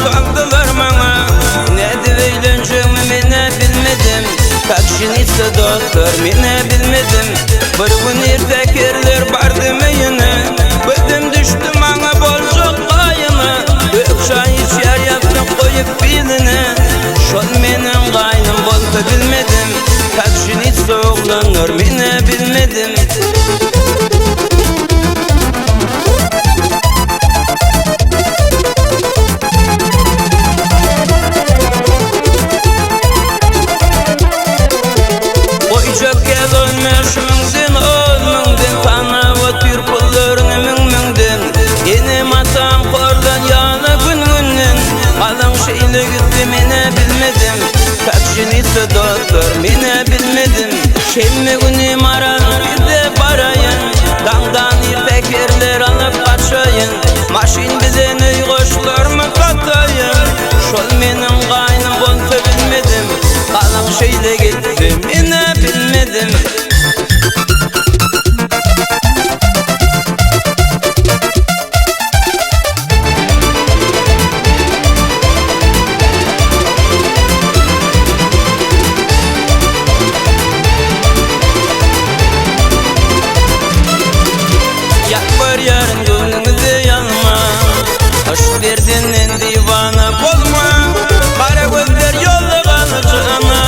saldılar bana. Ne deveyleyeceğimi mene bilmedim. Takşinitse doktor mene bilmedim. Bir gün irtekerler bardı meyine. Bildim düştü bana bolcuk kayını. Ökşay içer yaptı koyup biline. Şol menin kaynım bolsa bilmedim. Takşinitse oğlanır mene bilmedim. Şeyle gitti mene bilmedim. Takşinitse doktor mene bilmedim. Şemme günüm aran bir de barayın. Dağdan irtekerler alıp kaçayın. Maşin bize ney koşular mı katayın. Şol menin kaynım bolsa bilmedim. Kalan şeyle gitti mene bilmedim. Yarın gönlümüzü yanma. Hoş verdiğinin divana olma. Kara gözler yolda kalacağına.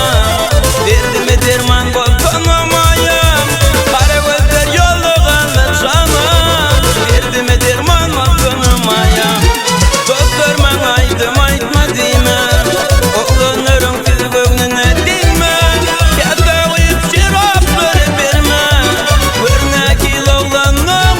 Verdi mi derman bol tanımayım. Kara gözler yolda kalacağına. Verdi mi derman bol tanımayım. Doktor bana aydım aytma diyme. Oğlanların siz gönlüne değme. Kâta uyup şirapları verme. Örnek il oğlanlar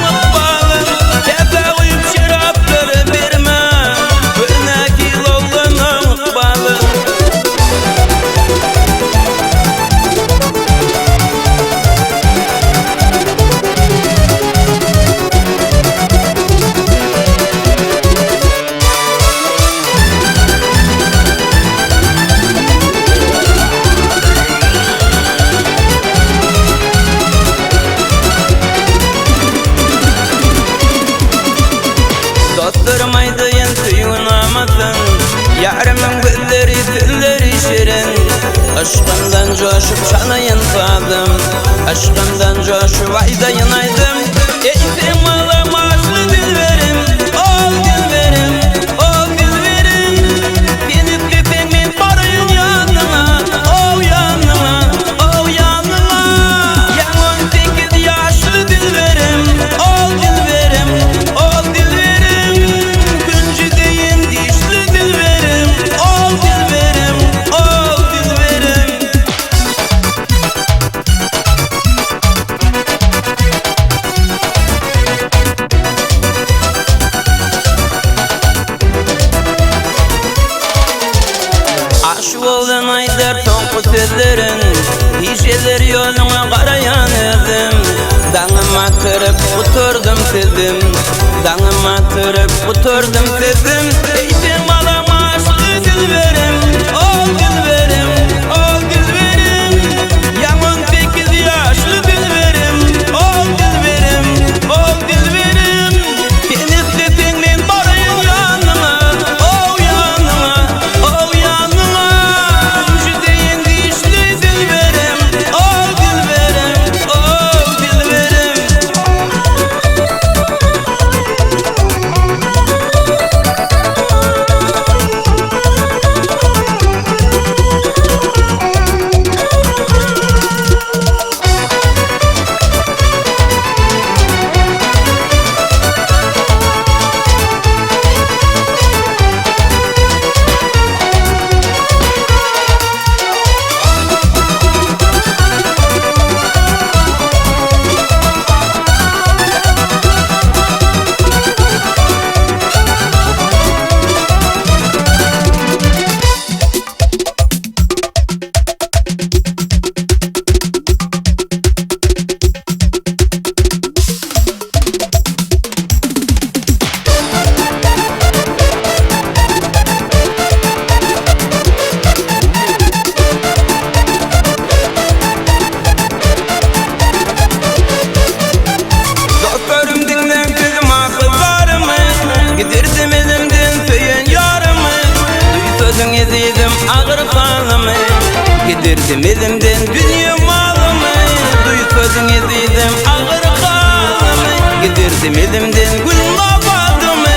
Dosturmaydıyn suyunamadın. Yarımın gülleri tülleri şirin. Aşkımdan coşup çalayın sadım. Aşkımdan coşup aydayın aydım. Eytim ağlam aşkı dilverim. Ol dilverim, ol dilverim. Beni tüpengin barayın yanına. Ol yanına, ol yanına. Yan 18 yaşlı dilverim. Ol dilverim, ol dilverim. Küncü deyin dişli dilverim. Ol dilverim, ol dilverim. Aşık olan aydar tonku sözlerin. Hişeler yoluna karayan edim. Dağıma tırıp kuturdum sedim. Dağıma tırıp kuturdum sedim. Eytim ağlam aşkı dilverim. Ol dilverim, ol dilverim. Yan 18 yaşlı dilverim. Ol dilverim, ol dilverim. Beni tüpengin barayın yanına. Ol yanına, ol yanına. Küncü deyin dişli dilverim. Ol dilverim, ol dilverim. ağır kanımı. Gidirdim elimden dünya malımı, duysodun eziydim ağır kanımı. Gidirdim elimden gül mabadımı,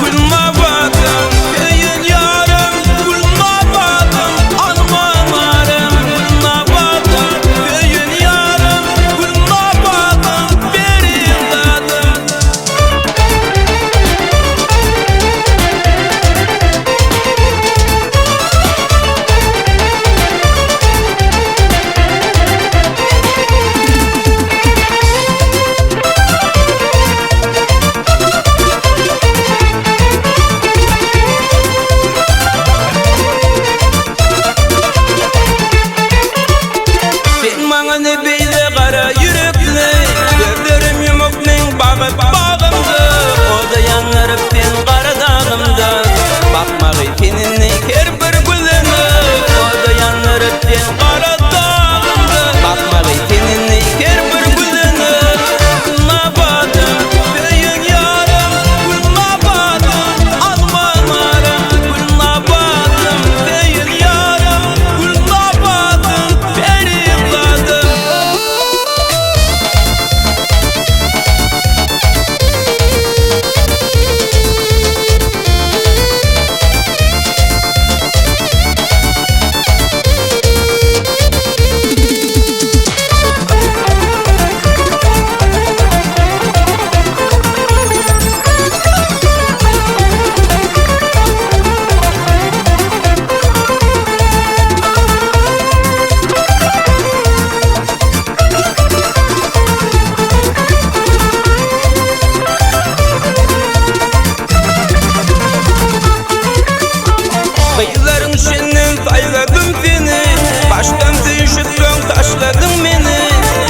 gül mabadım. Köyün yarım gül mabadım, almamarım gül mabadım. Köyün yarım gül mabadım, benim dadım. Sen bana ne beyle kara yürekli, gözlerim yumuknin bağıp bağımdı. O da yanarıp sen kara dağımda, bakmağı seninle her bir gülüne. O da yanarıp sen kara dağımda, bakmağı seninle her bir gülüne. Gülma badım, köyün yarım, gülma badım, almamarım. Gülma badım, köyün yarım, gülma badım, benim dadım. Kıyıların içinden sayladım seni, baştan düşürdün taşladın beni.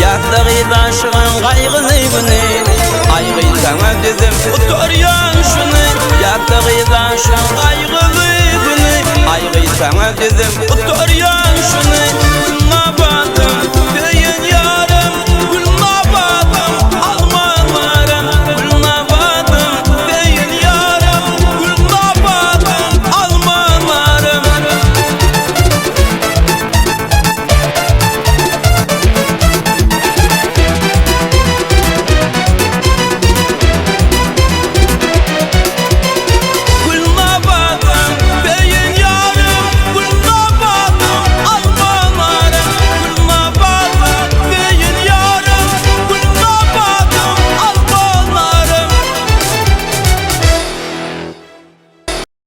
Yazdığı taşığın kaygılı günü, aygı sana dedim otur yan şunu. Yazdığı taşığın kaygılı günü, aygı sana dedim otur yan şunu.